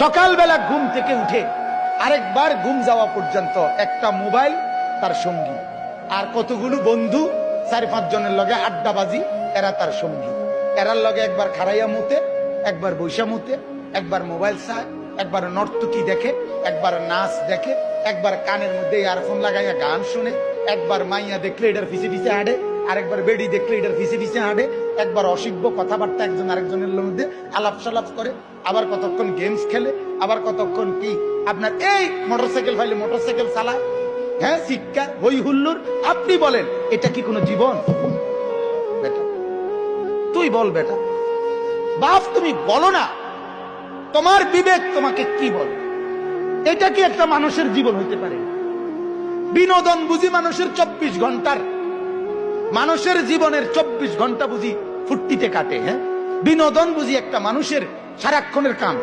সকালবেলা ঘুম থেকে উঠে আরেকবার ঘুম যাওয়া পর্যন্ত একটা মোবাইল তার সঙ্গী, আর কতগুলো বন্ধু 4-5 জনের লগে আড্ডাবাজি, এরা তার সঙ্গী। এরার লগে একবার খারাইয়া মুতে, একবার বৈশা মুতে, একবার মোবাইল চায়, একবার নর্তকী দেখে, একবার নাচ দেখে, একবার কানের মধ্যে ইয়ারফোন লাগাইয়া গান শুনে, একবার মাইয়া দেখলে এটার পিছে পিছে হাঁটে, আরেকবার বেডি দেখলে এটার পিছে পিছে হাঁটে, একবার অসভ্য কথাবার্তা একজন আরেকজনের মধ্যে আলাপ সালাপ করে, আবার কতক্ষণ গেমস খেলে, আবার কতক্ষণ কি আপনার এই মোটরসাইকেল ফাইলে মোটরসাইকেল চালায়। হ্যাঁ, শিক্ষা হই হুল্লোর। আপনি বলেন এটা কি কোনো জীবন? বেটা তুই বল, বেটা বাপ তুমি বলো না, তোমার বিবেক তোমাকে কি বলে? এটা কি একটা মানুষের জীবন হইতে পারে? বিনোদন বুঝি মানুষের 24 ঘন্টার, মানুষের জীবনের 24 ঘন্টা বুঝি ফুর্তিতে কাটে? হ্যাঁ, বিনোদন বুঝি একটা মানুষের সারাক্ষণের কাম?